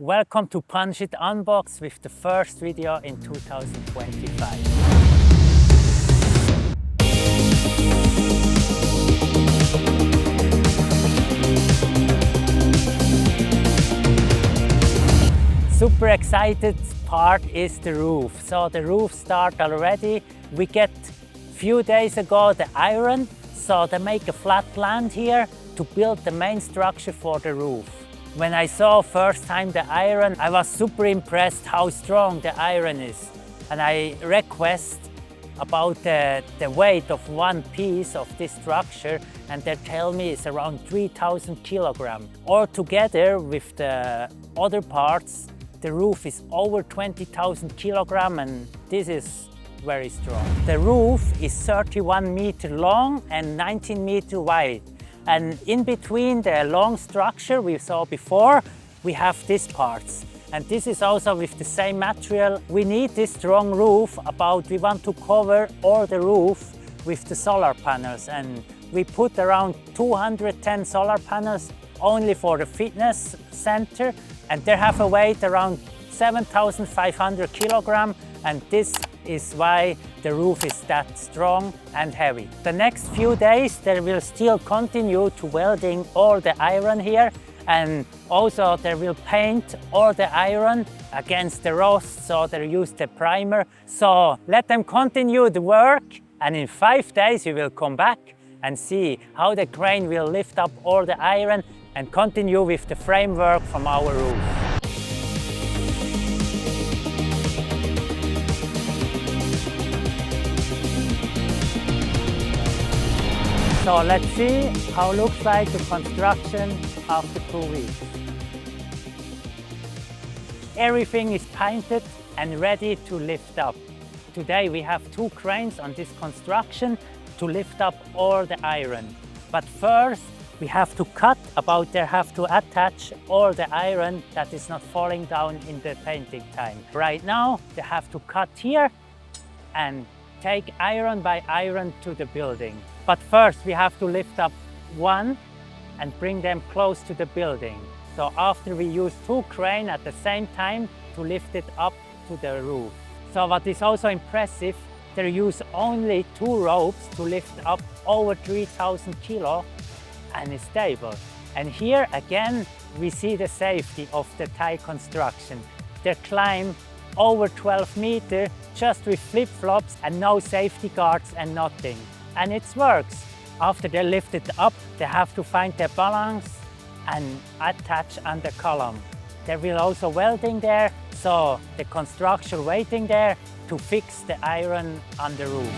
Welcome to Punch It Unboxed with the first video in 2025. Super excited part is the roof. So the roof start already. We get few days ago the iron, so they make a flat land here to build the main structure for the roof. When I saw first time the iron, I was super impressed how strong the iron is. And I request about the weight of one piece of this structure, and they tell me it's around 3,000 kilograms. All together with the other parts, the roof is over 20,000 kilograms, and this is very strong. The roof is 31 meters long and 19 meters wide. And in between the long structure we saw before, we have these parts. And this is also with the same material. We need this strong roof. We want to cover all the roof with the solar panels. And we put around 210 solar panels only for the fitness center. And they have a weight around 7,500 kilograms. And this is why the roof is that strong and heavy. The next few days they will still continue to welding all the iron here, and also they will paint all the iron against the rust, so they use the primer. So let them continue the work, and in 5 days you will come back and see how the crane will lift up all the iron and continue with the framework from our roof. So let's see how it looks like the construction after 2 weeks. Everything is painted and ready to lift up. Today we have 2 cranes on this construction to lift up all the iron. But first we have to cut they have to attach all the iron that is not falling down in the painting time. Right now they have to cut here and take iron by iron to the building. But first we have to lift up one and bring them close to the building. So after we use 2 cranes at the same time to lift it up to the roof. So what is also impressive, they use only 2 ropes to lift up over 3,000 kilo and it's stable. And here again we see the safety of the Thai construction. They climb over 12 meters just with flip-flops and no safety guards and nothing. And it works. After they lift it up, they have to find their balance and attach on the column. There will also welding there, so the construction waiting there to fix the iron on the roof.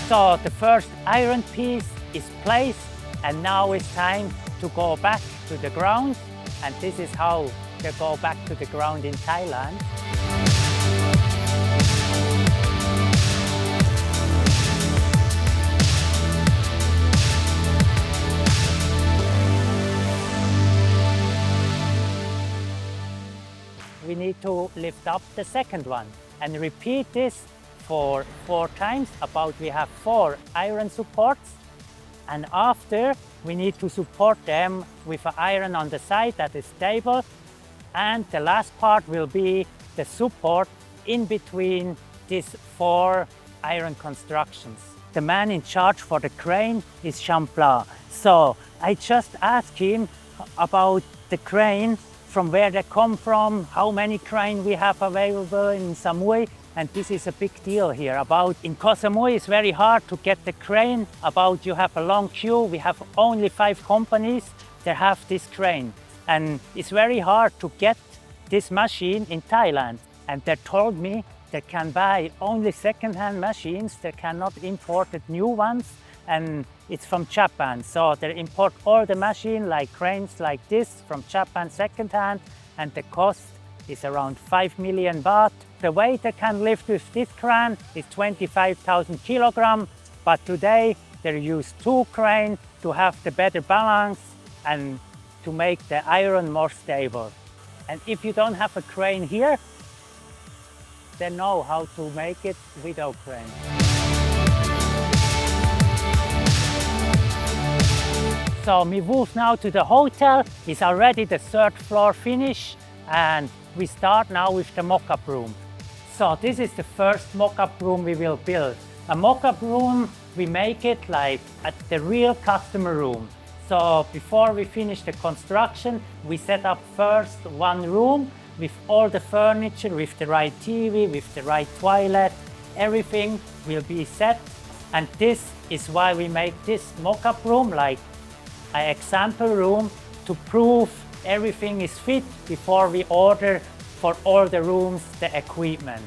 So the first iron piece is placed, and now it's time to go back to the ground, and this is how they go back to the ground in Thailand. We need to lift up the second one and repeat this for 4 times. We have 4 iron supports, and after we need to support them with an iron on the side that is stable, and the last part will be the support in between these 4 iron constructions. The man in charge for the crane is Champla. So I just asked him about the crane, from where they come from, how many cranes we have available in Samui. And this is a big deal here. In Koh Samui, it's very hard to get the crane. You have a long queue. We have only 5 companies that have this crane. And it's very hard to get this machine in Thailand. And they told me they can buy only second-hand machines. They cannot import the new ones. And it's from Japan. So they import all the machines, like cranes like this, from Japan second-hand. And the cost is around 5 million baht. The weight they can lift with this crane is 25,000 kilograms, but today they use 2 cranes to have the better balance and to make the iron more stable. And if you don't have a crane here, they know how to make it without crane. So we move now to the hotel. It's already the 3rd floor finish, and we start now with the mock-up room. So this is the first mock-up room we will build. A mock-up room, we make it like at the real customer room. So before we finish the construction, we set up first one room with all the furniture, with the right TV, with the right toilet. Everything will be set. And this is why we make this mock-up room like an example room to prove everything is fit before we order for all the rooms the equipment.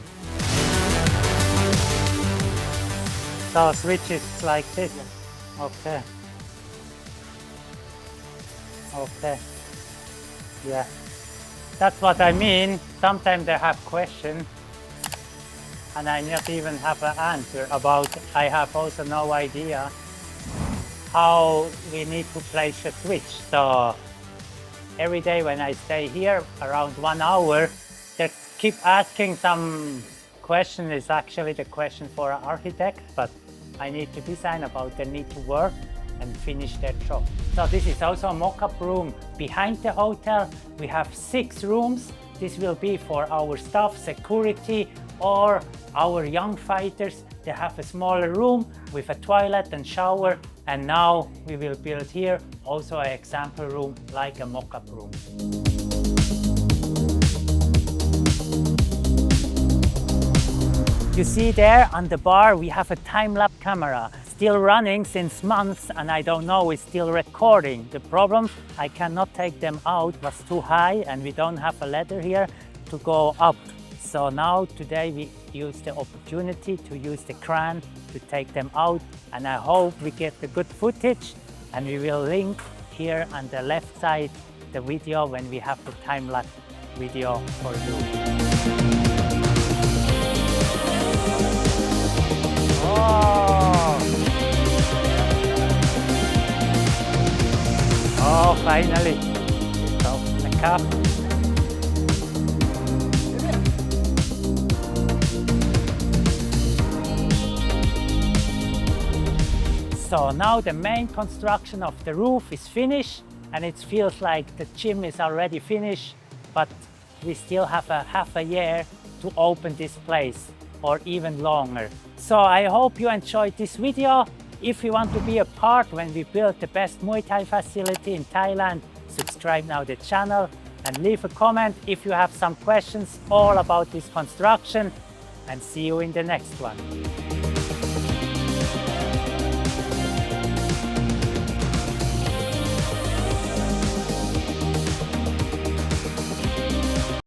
So switch it like this. Okay. Okay. Yeah. That's what I mean. Sometimes they have questions and I not even have an answer about. I have also no idea how we need to place a switch. So every day when I stay here around 1 hour, they keep asking some question. Is actually the question for an architect, but I need to design about the need to work and finish their job. So this is also a mock-up room behind the hotel. We have 6 rooms. This will be for our staff, security, or our young fighters. They have a smaller room with a toilet and shower. And now we will build here also an example room like a mock-up room. You see there on the bar we have a time-lapse camera still running since months, and I don't know, it's still recording. The problem, I cannot take them out, it was too high and we don't have a ladder here to go up. So now today we use the opportunity to use the crane to take them out, and I hope we get the good footage, and we will link here on the left side the video when we have the time-lapse video for you. Oh, finally. So, the cup. So now the main construction of the roof is finished, and it feels like the gym is already finished, but we still have a half a year to open this place, or even longer. So I hope you enjoyed this video. If you want to be a part when we build the best Muay Thai facility in Thailand, subscribe now to the channel and leave a comment if you have some questions all about this construction, and see you in the next one.